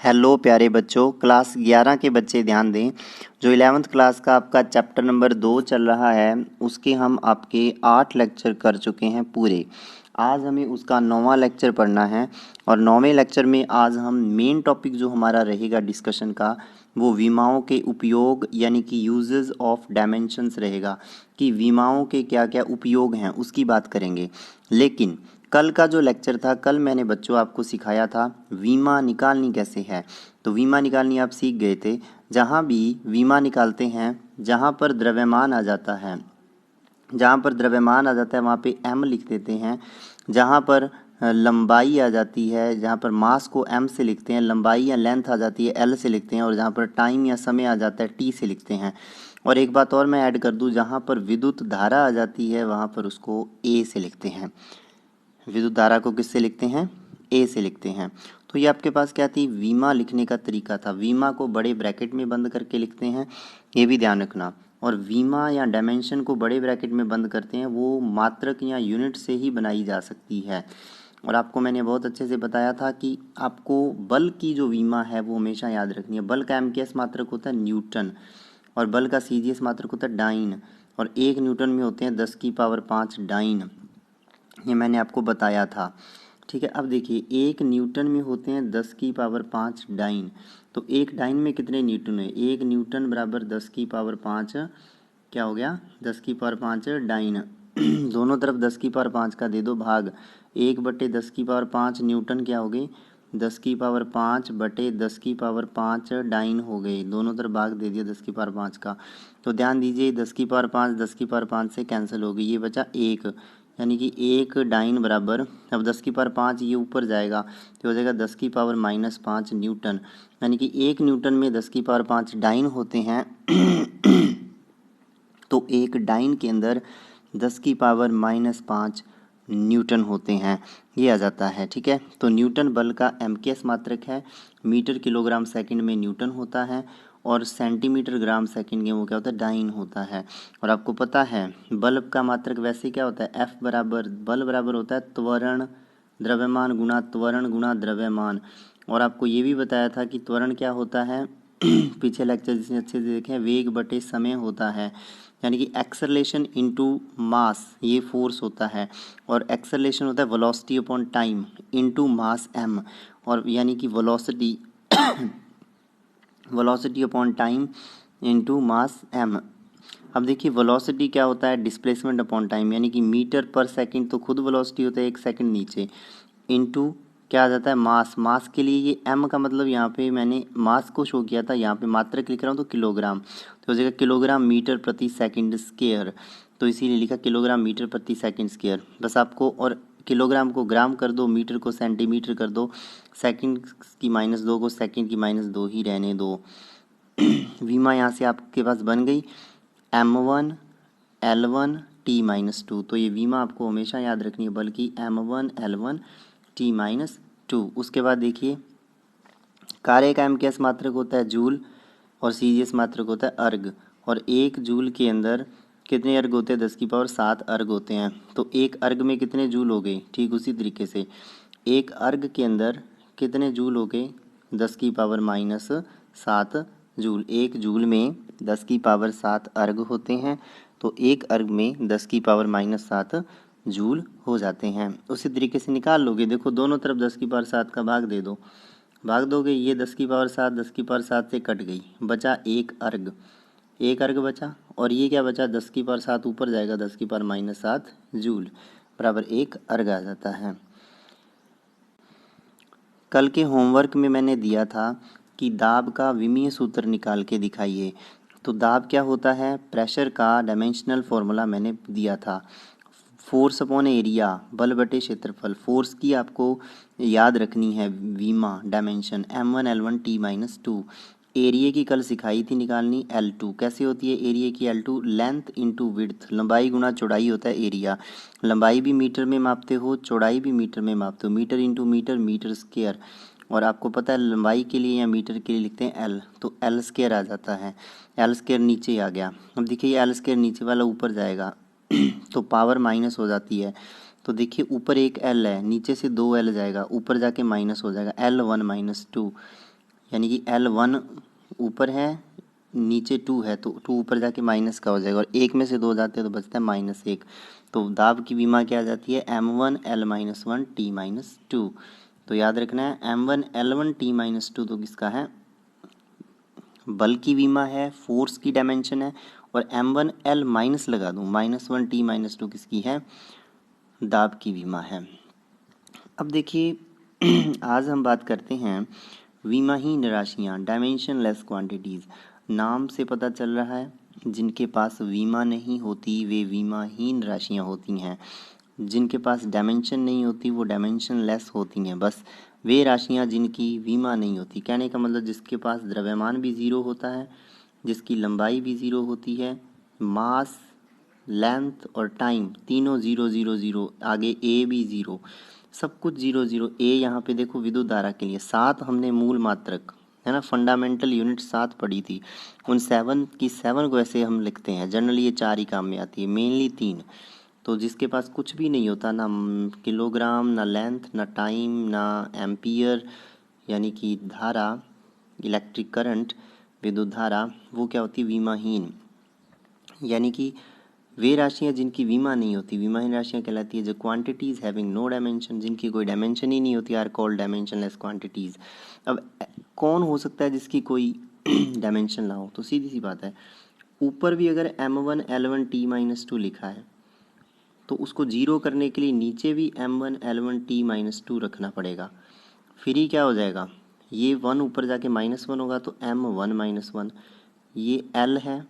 Hello प्यारे बच्चों, class 11 के बच्चे ध्यान दें। जो 11th क्लास का आपका चैप्टर नंबर 2 चल रहा है, उसके हम आपके 8 लेक्चर कर चुके हैं पूरे। आज हमें उसका 9वां लेक्चर पढ़ना है और 9वें लेक्चर में आज हम मेन टॉपिक जो हमारा रहेगा डिस्कशन का, वो विमाओं के उपयोग यानी कि यूजेस ऑफ डायमेंशंस रहेगा कि विमाओं के क्या क्या उपयोग हैं उसकी बात करेंगे। लेकिन कल का जो लेक्चर था, कल मैंने बच्चों आपको सिखाया था विमा निकालनी कैसे है। तो विमा निकालनी आप सीख गए थे। जहाँ भी विमा निकालते हैं, जहाँ पर द्रव्यमान आ जाता है, वहाँ पे m लिख देते हैं। जहाँ पर लंबाई आ जाती है, जहाँ पर मास को m से लिखते हैं, लंबाई या लेंथ आ जाती है l से लिखते हैं, और जहाँ पर टाइम या समय आ जाता है t से लिखते हैं। और एक बात और मैं ऐड कर दूँ, जहाँ पर विद्युत धारा आ जाती है वहाँ पर उसको a से लिखते हैं। विद्युत धारा को किससे लिखते हैं? ए से लिखते हैं। तो ये आपके पास क्या थी? विमा लिखने का तरीका था। विमा को बड़े ब्रैकेट में बंद करके लिखते हैं, ये भी ध्यान रखना। और विमा या डायमेंशन को बड़े ब्रैकेट में बंद करते हैं, वो मात्रक या यूनिट से ही बनाई जा सकती है। और आपको मैंने बहुत अच्छे से बताया था कि आपको बल की जो विमा है वो हमेशा याद रखनी है। बल का एमकेएस मात्रक होता है न्यूटन, और बल का सीजीएस मात्रक होता है डाइन, और 1 न्यूटन में होते हैं 10⁵ डाइन। ये मैंने आपको बताया था, ठीक है। अब देखिए, 1 न्यूटन में होते हैं 10⁵ डाइन। तो 1 डाइन में कितने न्यूटन है? 1 न्यूटन बराबर 10⁵ क्या हो गया? 10⁵ डाइन। दोनों तरफ 10⁵ का दे दो भाग। 1/10⁵ न्यूटन क्या हो गए? 10⁵/10⁵ डाइन हो गए। दोनों तरफ भाग दे दिया 10⁵ का। तो ध्यान दीजिए, 10⁵ 10⁵ से कैंसिल हो गई, ये बचा 1, यानी कि 1 डाइन बराबर, अब 10⁵ ये ऊपर जाएगा तो हो जाएगा 10⁻⁻5 न्यूटन, यानी कि 1 न्यूटन में 10⁵ डाइन होते हैं। तो 1 डाइन के अंदर 10⁻⁻5 न्यूटन होते हैं, ये आ जाता है, ठीक है। तो न्यूटन बल का एमकेएस मात्रक है। मीटर किलोग्राम सेकंड में न्यूटन होता है, और सेंटीमीटर ग्राम सेकंड में वो क्या होता है? डाइन होता है। और आपको पता है बल का मात्रक वैसे क्या होता है? एफ बराबर, बल बराबर होता है त्वरण द्रव्यमान गुणा त्वरण गुणा द्रव्यमान। और आपको ये भी बताया था कि त्वरण क्या होता है? पीछे लेक्चर जिसने अच्छे से देखें, वेग बटे समय होता है, यानी कि एक्सेलरेशन इनटू मास, ये फोर्स होता है। और एक्सेलरेशन होता है velocity upon time into mass m, और यानी कि velocity upon time into mass m। अब देखिए, वेलोसिटी क्या होता है? डिस्प्लेसमेंट अपॉन टाइम, यानी कि मीटर पर सेकंड तो खुद वेलोसिटी होता है 1 सेकंड नीचे, इनटू क्या आ जाता है? मास। मास के लिए ये m का मतलब, यहाँ पे मैंने मास को शो किया था, यहाँ पे मात्रक लिख रहा हूँ तो किलोग्राम, तो हो जाएगा किलोग्राम मीटर प्रति सेकंड स्क्वायर, तो इसीलिए लिखा किलोग्राम मीटर प्रति सेकंड स्क्वायर। बस आपको, और किलोग्राम को ग्राम कर दो, मीटर को सेंटीमीटर कर दो, सेकंड की -2 को सेकंड की -2 ही रहने दो। विमा यहाँ से आपके पास बन गई m1 L1 T-2। तो ये विमा आपको हमेशा याद रखनी है, बल्कि m1 L1 T-2। उसके बाद देखिए, कार्य का एमकेएस मात्रक होता है जूल, और सीजीएस मात्रक होता है अर्ग। और 1 जूल के अंदर कितने अर्ग होते हैं? 10⁻7 अर्ग होते हैं। तो 1 अर्ग में कितने जूल हो गए? ठीक उसी तरीके से 1 अर्ग के अंदर कितने जूल हो गए? 10⁻⁻7 जूल। 1 जूल में 10⁻7 अर्ग होते हैं, तो 1 अर्ग में 10⁻⁻7 जूल हो जाते हैं। उसी तरीके से निकाल लोगे, देखो दोनों तरफ 10⁻7 का भाग दे दो, भाग दोगे, ये 10⁻7 10⁻7 से कट गई, बचा 1 अर्ग, 1 अर्ग बचा। और ये क्या बचा? 10⁻7 ऊपर जाएगा, 10⁻⁻7 जूल बराबर 1 अर्ग आ जाता है। कल के होमवर्क में मैंने दिया था कि दाब का विमीय सूत्र निकाल के दिखाइए। तो दाब क्या होता है? प्रेशर का डायमेंशनल फॉर्मूला मैंने दिया था, फोर्स अपॉन एरिया, बल बटे क्षेत्रफल। फोर्स की आपको याद रखनी है विमा dimension m1 L1 T-2। Area की कल सिखाई थी निकालनी, L2 कैसे होती है? एरिया की L2 लेंथ इंटू विड्थ, लंबाई गुना चौड़ाई होता है एरिया। लंबाई भी मीटर में मापते हो, चौड़ाई भी मीटर में मापते हो, metre into metre, metre square. और आपको पता है लंबाई के लिए या मीटर के लिए लिखते हैं L, तो L स्क्वायर आ जाता है। L स्क्वायर नीचे आ गया। अब देखिए, L स्क्वायर नीचे वाला ऊपर जाएगा तो पावर माइनस हो जाती है। तो देखिए, ऊपर एक L है, नीचे से 2 L जाएगा, ऊपर जाके माइनस हो जाएगा, L1 -2, यानी कि L1 ऊपर है, नीचे 2 है, तो 2 ऊपर जाके माइनस का हो जाएगा और 1 में से 2 जाते हैं तो बचता है -1। तो दाब की विमा क्या आ जाती है, m1 L-1 T-2। तो याद रखना है m1 L1 T-2 तो किसका है, बल की विमा है, फोर्स की डायमेंशन है, और m1 L माइनस लगा दूँ, -1 T-2 किसकी है, दाब की विमा है। अब देखिए आज हम बात करते हैं विमाहीन राशियाँ, डायमेंशनलेस क्वांटिटीज़। नाम से पता चल रहा है जिनके पास विमा नहीं होती वे विमाहीन राशियाँ होती हैं, जिनके पास डायमेंशन नहीं होती वो डायमेंशनलेस होती हैं। बस वे राशियाँ जिनकी विमा नहीं होती, कहने का मतलब जिसके पास द्रव्यमान भी ज़ीरो होता है, जिसकी लंबाई भी ज़ीरो होती है, मास, लेंथ और टाइम तीनों 0 0 0, आगे ए भी ज़ीरो, सब कुछ 0 0। ए यहाँ पे देखो विद्युत धारा के लिए 7 हमने मूल मात्रक है ना, फंडामेंटल यूनिट 7 पढ़ी थी, उन 7 की 7 को ऐसे हम लिखते हैं। जनरली ये 4 ही काम में आती है, मेनली 3। तो जिसके पास कुछ भी नहीं होता, ना किलोग्राम, ना लेंथ, ना टाइम, ना एम्पियर यानी कि धारा, इलेक्ट्रिक करंट, विद्युत धारा, वो क्या होती है, विमाहीन। यानी कि वे राशियाँ जिनकी विमा नहीं होती, विमाहीन राशियाँ कहलाती है। जो क्वांटिटीज़ हैविंग नो डायमेंशन, जिनकी कोई डायमेंशन ही नहीं होती, आर कॉल्ड डायमेंशनलेस क्वांटिटीज़। अब कौन हो सकता है जिसकी कोई डायमेंशन ना हो, तो सीधी सी बात है, ऊपर भी अगर m1 L1 T-2 लिखा है तो उसको जीरो करने के लिए नीचे भी m1 L1 T-2 रखना पड़ेगा। फिर ही क्या हो जाएगा, ये 1 ऊपर जाके -1 होगा तो m1 -1, ये L है,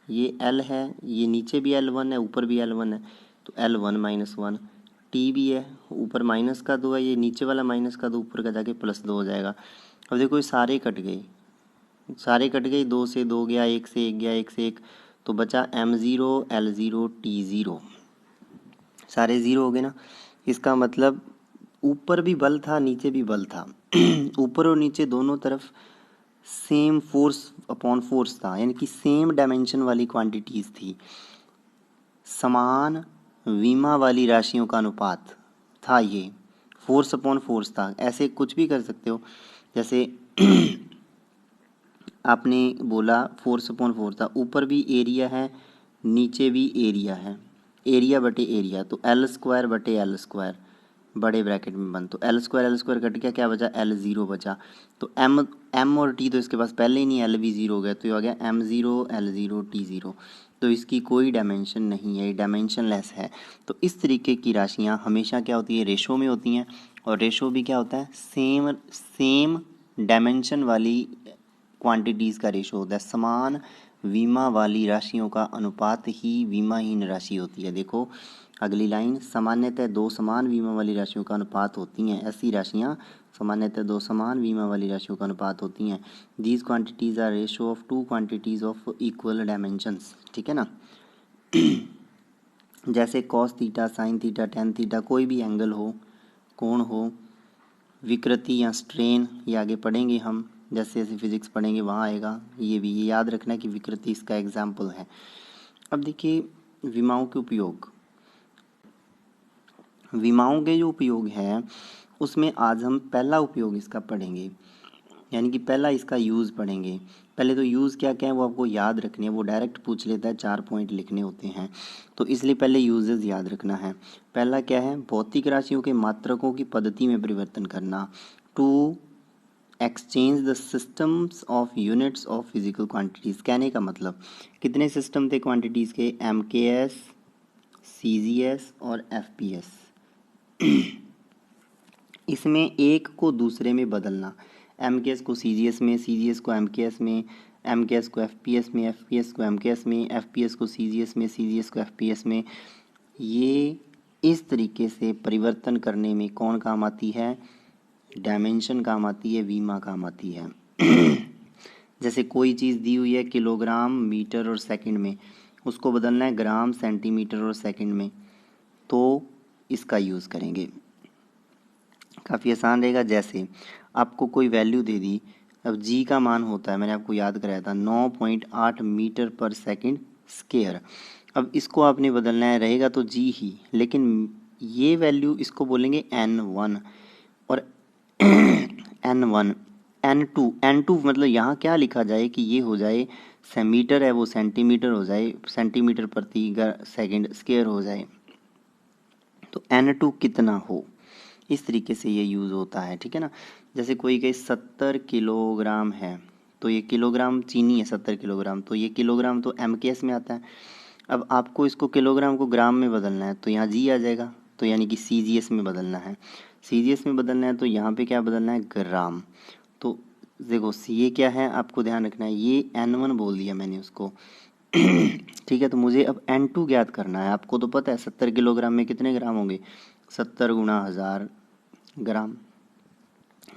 ये L है, ये नीचे भी L1 है, ऊपर भी L1 है, तो L1 -1। T भी है, ऊपर -2 है, ये नीचे वाला -2 ऊपर का जाके +2 हो जाएगा। अब देखो ये सारे कट गए, सारे कट गए, 2 से 2 गया, 1 से 1 गया, 1 से 1, तो बचा m0 L0 T0, सारे ज़ीरो हो गए ना। इसका मतलब ऊपर भी बल था, नीचे भी बल था ऊपर और नीचे दोनों तरफ सेम फोर्स अपॉन फोर्स था, यानी कि सेम डायमेंशन वाली क्वांटिटीज़ थी, समान विमा वाली राशियों का अनुपात था, ये फोर्स अपॉन फोर्स था। ऐसे कुछ भी कर सकते हो, जैसे आपने बोला फोर्स अपॉन फोर्स था, ऊपर भी एरिया है, नीचे भी एरिया है, एरिया बटे एरिया, तो L² बटे L², बड़े ब्रैकेट में बंद, तो L² कट गया, क्या बचा, L0 बचा। तो M और T तो इसके पास पहले ही नहीं, L भी 0 हो गया, तो ये हो गया m0 L0 T0। तो इसकी कोई डायमेंशन नहीं है, ये डायमेंशनलेस है। तो इस तरीके की राशियाँ हमेशा क्या होती है, रेशो में होती हैं, और रेशो भी क्या होता है, सेम डायमेंशन वाली क्वांटिटीज़ का रेशो होता है। समान विमा वाली राशियों का अनुपात ही विमाहीन राशि होती है। देखो अगली लाइन, सामान्यतः 2 समान विमा वाली राशियों का अनुपात होती हैं, ऐसी राशियाँ सामान्यतः 2 समान विमा वाली राशियों का अनुपात होती हैं। These quantities are ratio of 2 quantities of equal dimensions, ठीक है ना। जैसे cos theta, sin theta, tan theta, कोई भी एंगल हो, कोण हो, विकृति या स्ट्रेन, ये आगे पढ़ेंगे हम, जैसे जैसे फिजिक्स पढ़ेंगे वहाँ आएगा, ये भी ये याद रखना कि विकृति इसका एग्जाम्पल है। अब देखिए विमाओं के उपयोग, विमाओं के जो उपयोग हैं उसमें आज हम पहला उपयोग इसका पढ़ेंगे, यानी कि पहला इसका यूज़ पढ़ेंगे। पहले तो यूज़ क्या क्या है वो आपको याद रखनी है, वो डायरेक्ट पूछ लेता है, 4 पॉइंट लिखने होते हैं, तो इसलिए पहले यूजेस याद रखना है। पहला क्या है, भौतिक राशियों के मात्रकों की पद्धति में परिवर्तन करना, to exchange the systems of units of physical quantities. कहने का मतलब कितने सिस्टम थे क्वांटिटीज़ के, MKS, CGS और FPS। इसमें एक को दूसरे में बदलना, MKS को CGS में, CGS को MKS में, MKS को FPS में, FPS को MKS में, FPS को CGS में, CGS को FPS में, ये इस तरीके से परिवर्तन करने में कौन काम आती है, डायमेंशन काम आती है, विमा काम आती है। जैसे कोई चीज़ दी हुई है किलोग्राम, मीटर और सेकंड में, उसको बदलना है ग्राम, सेंटीमीटर और सेकंड में, तो इसका यूज़ करेंगे, काफ़ी आसान रहेगा। जैसे आपको कोई वैल्यू दे दी, अब जी का मान होता है, मैंने आपको याद कराया था 9.8 मीटर पर सेकंड स्क्वायर। अब इसको आपने बदलना है, रहेगा तो जी ही, लेकिन ये वैल्यू इसको बोलेंगे N1 और N1 N2 मतलब यहाँ क्या लिखा जाए कि ये हो जाए मीटर है वो सेंटीमीटर हो जाए, सेंटीमीटर प्रति सेकंड स्क्वायर हो जाए, तो N2 कितना हो, इस तरीके से ये यूज़ होता है, ठीक है ना। जैसे कोई कहे 70 किलोग्राम है, तो ये किलोग्राम चीनी है 70 किलोग्राम, तो ये किलोग्राम तो MKS में आता है। अब आपको इसको किलोग्राम को ग्राम में बदलना है तो यहाँ जी आ जाएगा, तो यानी कि CGS में बदलना है। CGS में बदलना है तो यहाँ पे क्या बदलना है, ग्राम। तो देखो ये क्या है, आपको ध्यान रखना है, ये N1 बोल दिया मैंने उसको ठीक है। तो मुझे अब N2 ज्ञात करना है। आपको तो पता है 70 किलोग्राम में कितने ग्राम होंगे, 70 गुणा 1000 ग्राम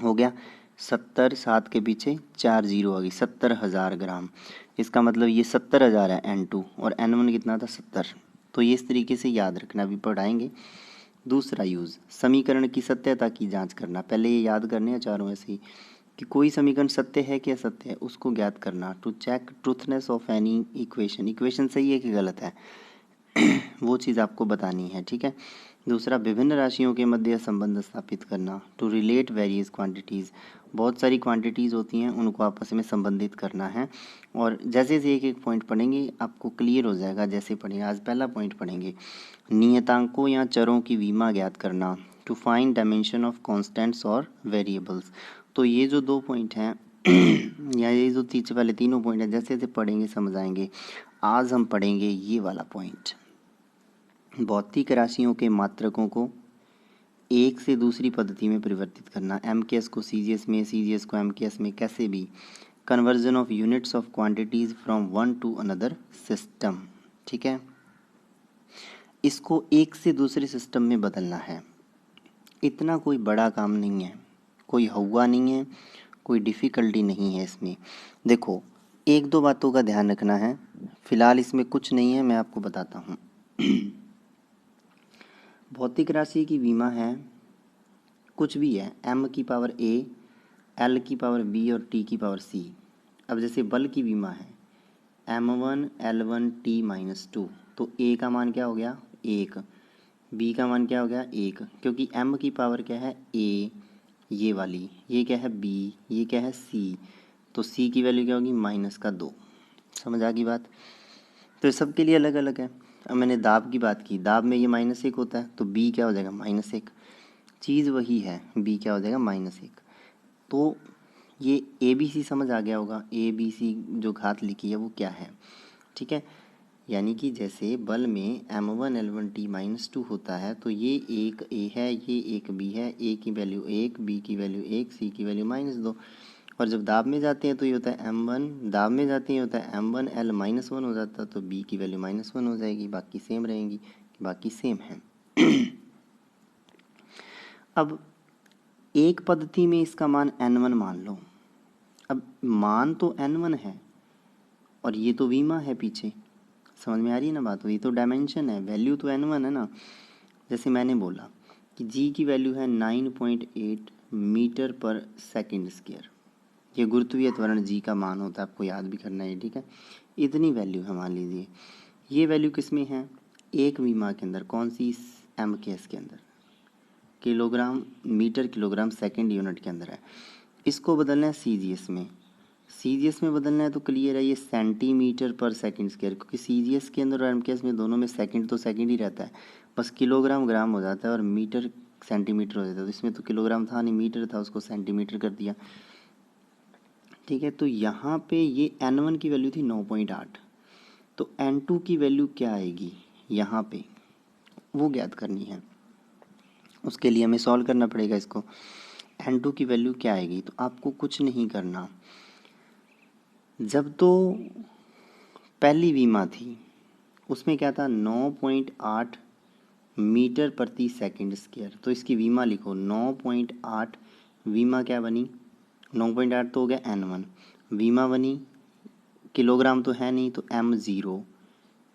हो गया। 70 7 के पीछे 4 जीरो आ गई, 70,000 ग्राम। इसका मतलब ये 70,000 है N2, और N1 कितना था 70। तो ये इस तरीके से याद रखना, अभी पढ़ाएंगे। दूसरा यूज़, समीकरण की सत्यता की जांच करना। पहले ये याद करने हैं चारों ऐसे ही कि कोई समीकरण सत्य है कि असत्य है, उसको ज्ञात करना। To check truthness of any equation, equation सही है कि गलत है वो चीज़ आपको बतानी है, ठीक है। दूसरा, विभिन्न राशियों के मध्य संबंध स्थापित करना। टू रिलेट वेरियस क्वांटिटीज़, बहुत सारी क्वांटिटीज़ होती हैं, उनको आपस में संबंधित करना है। और जैसे जैसे एक एक पॉइंट पढ़ेंगे आपको क्लियर हो जाएगा। जैसे पढ़ेंगे, आज पहला पॉइंट पढ़ेंगे, नियतांकों या चरों की विमा ज्ञात करना। To find dimension of constants और वेरिएबल्स। तो ये जो दो पॉइंट हैं या ये जो पहले तीनों पॉइंट हैं, जैसे जैसे पढ़ेंगे समझ आएंगे। आज हम पढ़ेंगे ये वाला पॉइंट, भौतिक राशियों के मात्रकों को एक से दूसरी पद्धति में परिवर्तित करना। MKS को CGS में, CGS को MKS में, कैसे भी। Conversion of units of quantities from one two another system, ठीक है। इसको एक से दूसरे सिस्टम में बदलना है। इतना कोई बड़ा काम नहीं है, कोई हवा नहीं है, कोई डिफ़िकल्टी नहीं है इसमें। देखो, एक दो बातों का ध्यान रखना है, फिलहाल इसमें कुछ नहीं है, मैं आपको बताता हूँ। भौतिक राशि की विमा है, कुछ भी है, m की पावर a, l की पावर b और t की पावर c। अब जैसे बल की विमा है m1 l1 t माइनस 2, तो a का मान क्या हो गया 1, b का मान क्या हो गया 1, क्योंकि m की पावर क्या है a, ये वाली, ये क्या है b, ये क्या है c, तो c की वैल्यू क्या होगी -2। समझ आ गई बात। तो सबके लिए अलग अलग है। अब मैंने दाब की बात की, दाब में ये -1 होता है, तो b क्या हो जाएगा -1। चीज़ वही है, b क्या हो जाएगा -1। तो ये ABC समझ आ गया होगा, ABC जो घात लिखी है वो क्या है, ठीक है। यानी कि जैसे बल में m1 l1 t माइनस 2 होता है, तो ये एक a है, ये एक b है, a की वैल्यू 1, b की वैल्यू 1, c की वैल्यू -2। और जब दाब में जाते हैं तो ये होता है m1, दाब में जाते हैं होता है m1 l -1 हो जाता है, तो b की वैल्यू -1 हो जाएगी, बाकी सेम रहेंगी, बाकी सेम है। अब एक पद्धति में इसका मान n1 मान लो। अब मान तो n1 है और ये तो विमा है पीछे, समझ में आ रही है ना बात। ये तो डायमेंशन है, वैल्यू तो n1 है ना। जैसे मैंने बोला कि g की वैल्यू है 9.8 मीटर पर सेकंड स्क्वायर, ये गुरुत्वीय त्वरण g का मान होता है, आपको याद भी करना है, ठीक है। इतनी वैल्यू है मान लीजिए। ये वैल्यू किस में है, एक विमा के अंदर, कौन सी, MKS के अंदर, kilogram metre kilogram second unit के अंदर है। इसको बदलना है CGS में, CGS में बदलना है तो क्लियर है, ये सेंटीमीटर पर सेकंड स्क्वायर, क्योंकि CGS के अंदर और MKS में दोनों में सेकंड तो सेकंड ही रहता है, बस किलोग्राम ग्राम हो जाता है और मीटर सेंटीमीटर हो जाता है। तो इसमें तो किलोग्राम था नहीं, मीटर था, उसको सेंटीमीटर कर दिया, ठीक है। तो यहाँ पे ये N1 की वैल्यू थी 9.8, तो N2 की वैल्यू क्या आएगी यहाँ पे, वो ज्ञात करनी है। उसके लिए हमें सॉल्व करना पड़ेगा इसको। N2 की वैल्यू क्या आएगी, तो आपको कुछ नहीं करना। जब तो पहली विमा थी उसमें क्या था 9.8 मीटर प्रति सेकंड स्क्वायर, तो इसकी विमा लिखो 9.8, विमा क्या बनी 9.8 तो हो गया N1, विमा बनी, किलोग्राम तो है नहीं तो m0,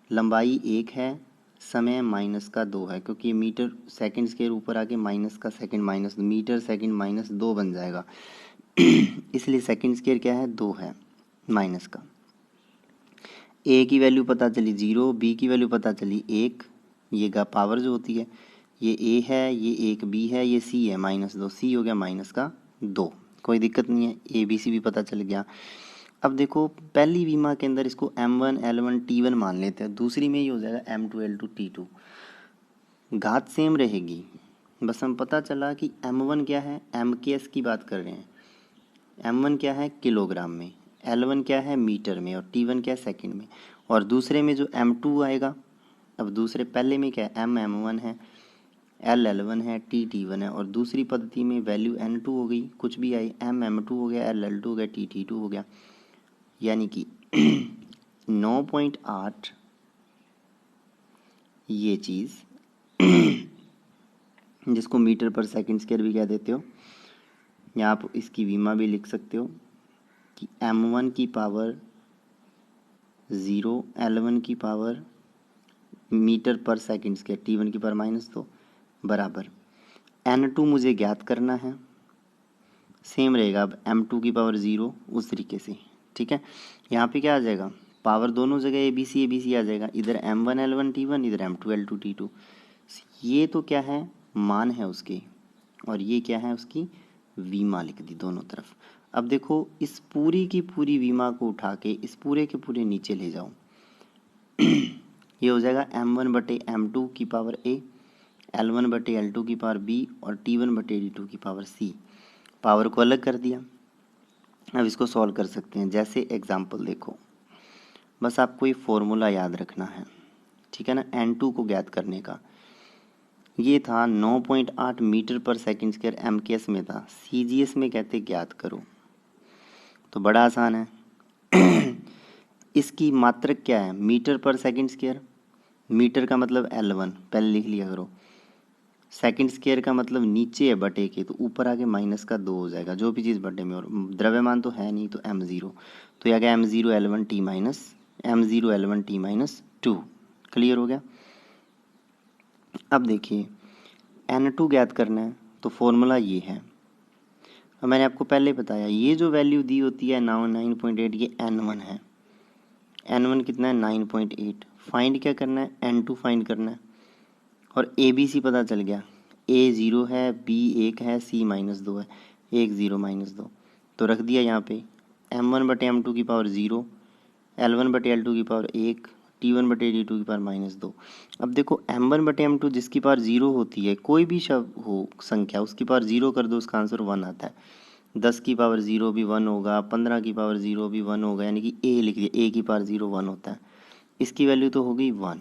लंबाई 1 है, समय -2 है, क्योंकि ये मीटर सेकंड स्क्वायर ऊपर आके माइनस का सेकंड माइनस मीटर सेकंड -2 बन जाएगा इसलिए सेकंड स्क्वायर क्या है 2 है माइनस का। a की वैल्यू पता चली 0, b की वैल्यू पता चली 1, ये का पावर जो होती है, ये a है, ये एक b है, ये c है -2, c हो गया -2, कोई दिक्कत नहीं है, ABC भी पता चल गया। अब देखो पहली विमा के अंदर इसको M1 L1 T1 मान लेते हैं, दूसरी में ये हो जाएगा M2 L2 T2। घात सेम रहेगी, बस हम पता चला कि M1 क्या है, MKS की बात कर रहे हैं, M1 क्या है किलोग्राम में, L1 क्या है मीटर में, और T1 क्या है सेकंड में। और दूसरे में जो M2 आएगा, अब दूसरे पहले में क्या है, M1 है, L1 है, T1 है, और दूसरी पद्धति में वैल्यू N2 हो गई, कुछ भी आई, M2 हो गया, L2 हो गया, T2 हो गया, यानी कि 9.8 ये चीज़ जिसको मीटर पर सेकंड स्क्वायर भी कह देते हो, या आप इसकी विमा भी लिख सकते हो कि M1 की पावर 0, L1 की पावर मीटर पर सेकंड स्क्वायर, T1 की पावर -2 बराबर N2 मुझे ज्ञात करना है, सेम रहेगा। अब M2 की पावर 0 उस तरीके से, ठीक है। यहाँ पे क्या आ जाएगा, पावर दोनों जगह ABC आ जाएगा, इधर M1 L1 T1, इधर M2 L2 T2। ये तो क्या है, मान है उसके, और ये क्या है उसकी विमा लिख दी दोनों तरफ। अब देखो इस पूरी की पूरी विमा को उठा के इस पूरे के पूरे नीचे ले जाओ ये हो जाएगा M1/M2 की पावर A, L1/L2 की पावर B और T1/T2 की पावर C। पावर को अलग कर दिया। अब इसको सॉल्व कर सकते हैं, जैसे एग्जांपल देखो, बस आपको ये फॉर्मूला याद रखना है, ठीक है ना। N2 को ज्ञात करने का ये था 9.8 मीटर पर सेकंड स्क्वायर MKS में था, CGS में कहते ज्ञात करो, तो बड़ा आसान है इसकी मात्रक क्या है, मीटर पर सेकंड स्क्वायर, मीटर का मतलब L1 पहले लिख लिया करो, सेकंड स्क्वायर का मतलब नीचे है बटे के, तो ऊपर आके माइनस का 2 हो जाएगा, जो भी चीज़ बटे में, और द्रव्यमान तो है नहीं, तो M0, तो यह गया M0 L1 T minus 2। Clear हो गया। अब देखिए N2 ज्ञात करना है, तो फॉर्मूला ये है, और मैंने आपको पहले बताया ये जो वैल्यू दी होती है 9.8, ये N1 है, N1 कितना है 9.8। फाइंड क्या करना है, N2 फाइंड करना है, और ABC पता चल गया, A 0 है, B 1 है, C -2 है, 1 0 -2, तो रख दिया यहाँ पे M1/M2 की पावर 0, L1/L2 की पावर 1, T1/T2 की पावर -2। अब देखो M1/M2 जिसकी पावर 0 होती है, कोई भी शब्द हो संख्या उसकी पावर 0 कर दो, उसका आंसर 1 आता है। 10 की पावर 0 भी 1 होगा, 15 की पावर 0 भी 1 होगा, यानी कि A लिख दिया, A की पावर 0 1 होता है, इसकी वैल्यू तो हो गई 1,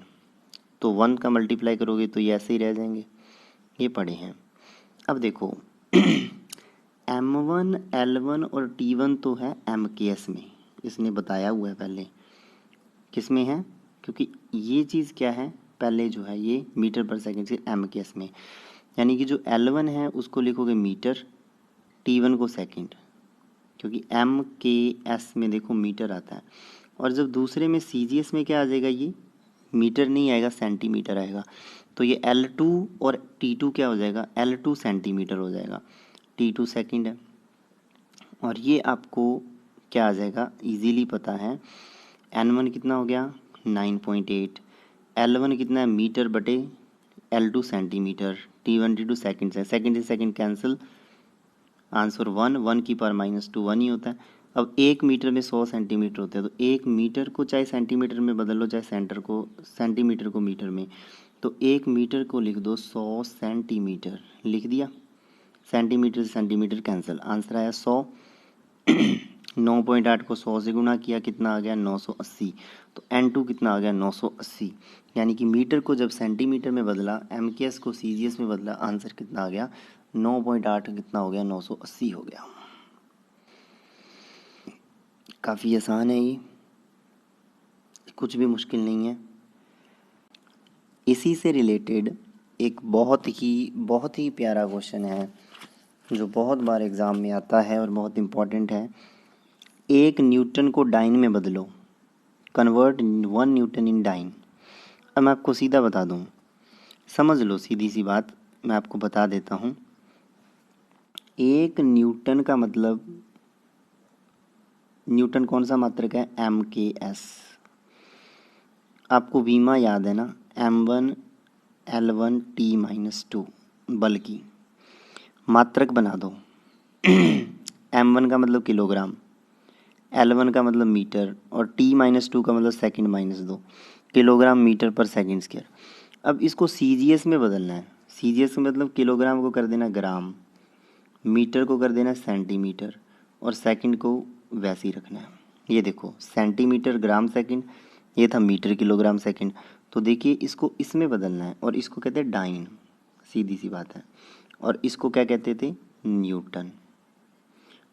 तो 1 का मल्टीप्लाई करोगे तो ये ऐसे ही रह जाएंगे, ये पढ़े हैं। अब देखो M1 L1 और T1 तो है MKS में, इसने बताया हुआ है पहले, किस में है, क्योंकि ये चीज़ क्या है, पहले जो है ये मीटर पर सेकंड से MKS में, यानी कि जो L1 है उसको लिखोगे मीटर, T1 को सेकंड, क्योंकि MKS में देखो मीटर आता है, और जब दूसरे में CGS में क्या आ जाएगा, ये मीटर नहीं आएगा, सेंटीमीटर आएगा, तो ये L2 और T2 क्या हो जाएगा, L2 सेंटीमीटर हो जाएगा, T2 सेकंड है, और ये आपको क्या आ जाएगा, इजीली पता है, N1 कितना हो गया 9.8, L1 कितना है मीटर बटे L2 centimetre, T1 T2 second से सेकंड कैंसिल, आंसर 1 की पावर -2 1 ही होता है। अब 1 मीटर में 100 सेंटीमीटर होते हैं, तो 1 मीटर को चाहे सेंटीमीटर में बदल लो, चाहे सेंटीमीटर को मीटर में, तो 1 मीटर को लिख दो 100 सेंटीमीटर, लिख दिया, सेंटीमीटर से सेंटीमीटर कैंसिल, आंसर आया 100। 9.8 को 100 से गुणा किया, कितना आ गया 980, तो N2 कितना आ गया 980, यानी कि मीटर को जब सेंटीमीटर में बदला, MKS को CGS में बदला, आंसर कितना आ गया 9.8 कितना हो गया 980 हो गया। काफ़ी आसान है ये, कुछ भी मुश्किल नहीं है। इसी से रिलेटेड एक बहुत ही प्यारा क्वेश्चन है जो बहुत बार एग्ज़ाम में आता है और बहुत इम्पोर्टेंट है। 1 न्यूटन को डाइन में बदलो, कन्वर्ट 1 न्यूटन इन डाइन। अब मैं आपको सीधा बता दूं, समझ लो, सीधी सी बात मैं आपको बता देता हूं। 1 न्यूटन का मतलब, न्यूटन कौन सा मात्रक है, MKS। आपको विमा याद है ना, M1 L1 T-2, बल की मात्रक बना दो m1 का मतलब किलोग्राम, l1 का मतलब मीटर और t-2 का मतलब सेकंड -2, किलोग्राम मीटर पर सेकंड स्क्वायर। अब इसको सीजीएस में बदलना है। सीजीएस में मतलब किलोग्राम को कर देना ग्राम, मीटर को कर देना सेंटीमीटर और सेकंड को वैसे ही रखना है। ये देखो सेंटीमीटर ग्राम सेकंड, ये था मीटर किलोग्राम सेकंड। तो देखिए इसको इसमें बदलना है और इसको कहते हैं डाइन, सीधी सी बात है। और इसको क्या कहते थे, न्यूटन।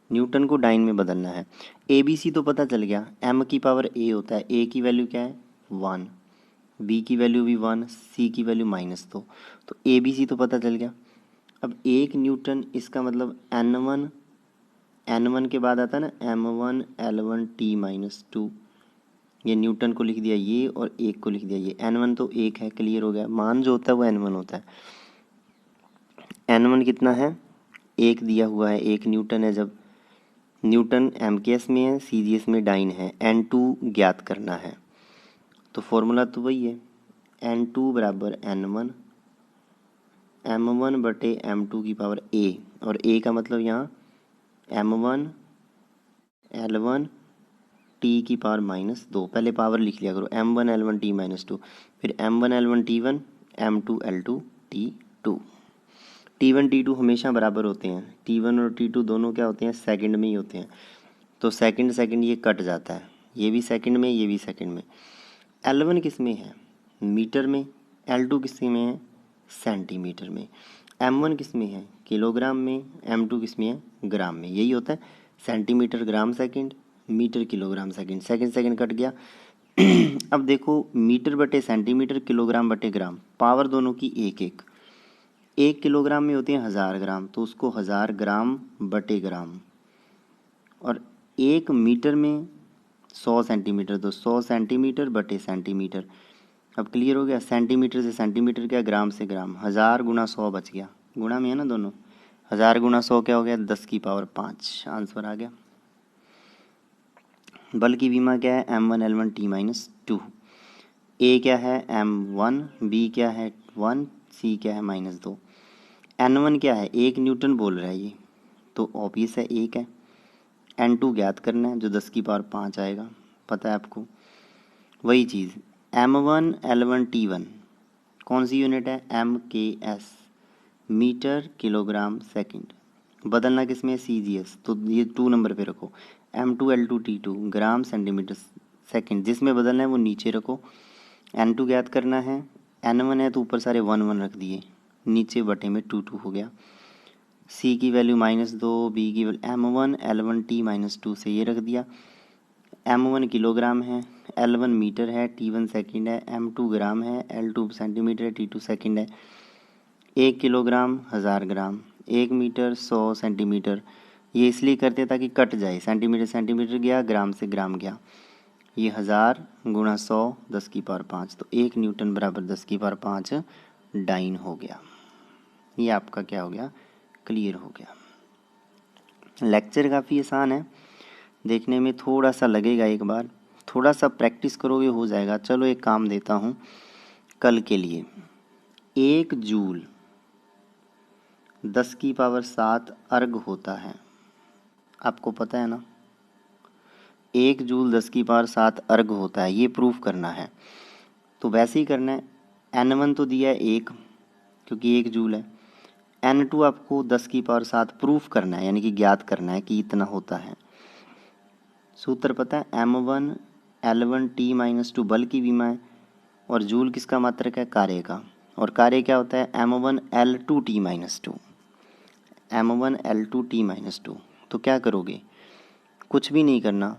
न्यूटन को डाइन में बदलना है। ए बी सी तो पता चल गया, m की पावर a होता है, a की वैल्यू क्या है 1, b की वैल्यू भी 1, c की वैल्यू -2, तो ए बी सी तो पता चल गया। अब 1 न्यूटन इसका मतलब n1 के बाद आता है ना m1 l1 t-2, ये न्यूटन को लिख दिया ये और 1 को लिख दिया ये, n1 तो 1 है, क्लियर हो गया। मान जो होता है वो n1 होता है। n1 कितना है, 1 दिया हुआ है, 1 न्यूटन है। जब न्यूटन एमकेएस में है, सीजीएस में डाइन है, n2 ज्ञात करना है। तो फॉर्मूला तो वही है, n2 बराबर n1 m1 बटे m2 की पावर a, और a का मतलब यहाँ m1 l1 t की पावर -2, पहले पावर लिख लिया करो, m1 l1 t-2, फिर m1 l1 t1 m2 l2 t2। t1 t2 हमेशा बराबर होते हैं, t1 और t2 दोनों क्या होते हैं, सेकंड में ही होते हैं। तो सेकंड सेकंड ये कट जाता है, ये भी सेकंड में, ये भी सेकंड में। l1 किस में है, मीटर में, l2 किस में है, सेंटीमीटर में, m1 किस में है, किलोग्राम में, m2 किस में है, ग्राम में। यही होता है centimetre gram second, metre kilogram second, second second cut गया। अब देखो मीटर बटे सेंटीमीटर, किलोग्राम बटे ग्राम, पावर दोनों की 1 1 किलोग्राम में होते हैं 1000 ग्राम, तो उसको 1000 ग्राम बटे ग्राम, और 1 मीटर में 100 सेंटीमीटर, तो 100 सेंटीमीटर बटे सेंटीमीटर। अब क्लियर हो गया, सेंटीमीटर से सेंटीमीटर क्या, ग्राम से ग्राम, 1000 गुणा 100 बच गया, गुणा में है ना दोनों, 1000 गुणा 100 क्या हो गया, 10 की पावर 5, आंसर आ गया। बल की विमा क्या है, m1 l1 t-2, a क्या है m1, b क्या है 1, c क्या है -2, n1 क्या है, 1 न्यूटन बोल रहा है ये, तो ऑब्वियस है 1 है। n2 ज्ञात करना है जो 10 की पावर 5 आएगा, पता है आपको। वही चीज़ m1 l1 t1 कौन सी यूनिट है, mks, मीटर किलोग्राम सेकंड। बदलना किस में, सीजीएस, तो ये 2 नंबर पे रखो। m2 l2 t2 gram centimetre second, जिसमें बदलना है वो नीचे रखो। n2 ज्ञात करना है, n1 है तो ऊपर सारे 1 1 रख दिए, नीचे बटे में 2 2 हो गया। c की वैल्यू -2, b की वैल्यू m1 l1 t-2 से ये रख दिया। m1 किलोग्राम है, l1 मीटर है, t1 सेकंड है, m2 ग्राम है, l2 सेंटीमीटर है, t2 सेकंड है। 1 किलोग्राम 1000 ग्राम, 1 मीटर 100 सेंटीमीटर, ये इसलिए करते हैं ताकि कट जाए, सेंटीमीटर सेंटीमीटर गया, ग्राम से ग्राम गया। ये 1000 गुणा 100 10 की पावर 5, तो 1 न्यूटन बराबर 10 की पावर 5 डाइन हो गया। ये आपका क्या हो गया, क्लियर हो गया। लेक्चर काफ़ी आसान है, देखने में थोड़ा सा लगेगा, एक बार थोड़ा सा प्रैक्टिस करोगे हो जाएगा। चलो एक काम देता हूँ कल के लिए, 1 जूल 10 की पावर 7 अर्ग होता है, आपको पता है ना, 1 जूल 10 की पावर 7 अर्ग होता है, ये प्रूफ करना है। तो वैसे ही करना है, n1 तो दिया है 1 क्योंकि 1 जूल है, n2 आपको 10 की पावर 7 प्रूफ करना है, यानी कि ज्ञात करना है कि इतना होता है। सूत्र पता है, m1 l1 t-2 बल की विमा है, और जूल किसका मात्रक है, कार्य का, और कार्य क्या होता है m1 l2 t-2, m1 l2 t-2। तो क्या करोगे, कुछ भी नहीं करना,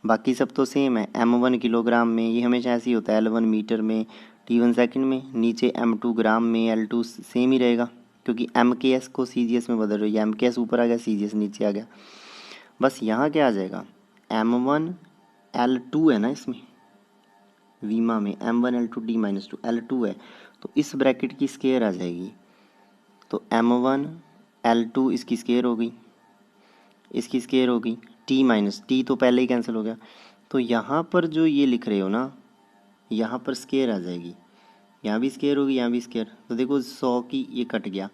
बाकी सब तो सेम है। m1 किलोग्राम में, ये हमेशा ऐसे ही होता है, l1 मीटर में, t1 सेकंड में, नीचे m2 ग्राम में, l2 सेम ही रहेगा क्योंकि mks को cgs में बदल रही है, mks ऊपर आ गया, cgs नीचे आ गया। बस यहाँ क्या आ जाएगा, m1 l2 है ना इसमें विमा में, m1 l2 t-2 l2 है, तो इस ब्रैकेट की स्केयर आ जाएगी, तो m1 l2 इसकी स्केयर हो गई, इसकी स्केयर हो गई, t तो पहले ही कैंसिल हो गया, तो यहाँ पर जो ये लिख रहे हो ना, यहाँ पर स्केयर आ जाएगी, यहाँ भी स्केयर होगी, यहाँ भी स्केयर, तो देखो 100 की ये कट गया,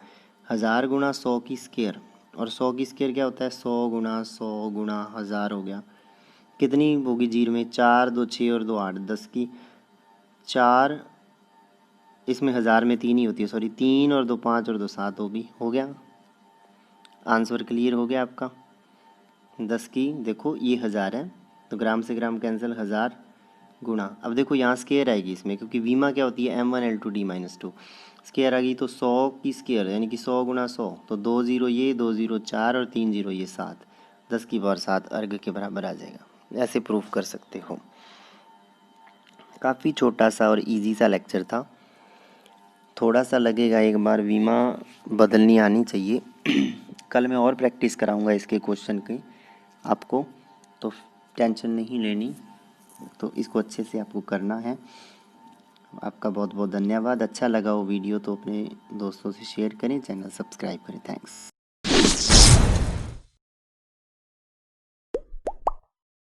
1000 गुणा 100 की स्केयर और 100 की स्क्वायर क्या होता है, 100 गुणा 100 गुणा 1000 हो गया। कितनी होगी जीरो में, 4 2 6 और 2 8, 10 की 4, इसमें 1000 में 3 ही होती है, सॉरी 3 और 2 5 और 2 7 होगी, हो गया। आंसर क्लियर हो गया आपका। 10 की देखो ये 1000 है तो ग्राम से ग्राम कैंसिल, 1000 गुणा, अब देखो यहाँ स्केयर आएगी इसमें, क्योंकि वीमा क्या होती है m1l2d-2, स्केयर आ गई तो 100 की स्केयर यानी कि 100 गुणा 100, तो 2 0 ये, 2 0 4 और 3 0 ये 7, 10 की पावर 7 अर्ग के बराबर आ जाएगा। ऐसे प्रूफ कर सकते हो। काफ़ी छोटा सा और इजी सा लेक्चर था, थोड़ा सा लगेगा, एक बार वीमा बदलनी आनी चाहिए। कल मैं और प्रैक्टिस कराऊंगा इसके क्वेश्चन की आपको, तो टेंशन नहीं लेनी, तो इसको अच्छे से आपको करना है। आपका बहुत बहुत धन्यवाद। अच्छा लगा वो वीडियो तो अपने दोस्तों से शेयर करें, चैनल सब्सक्राइब करें। थैंक्स।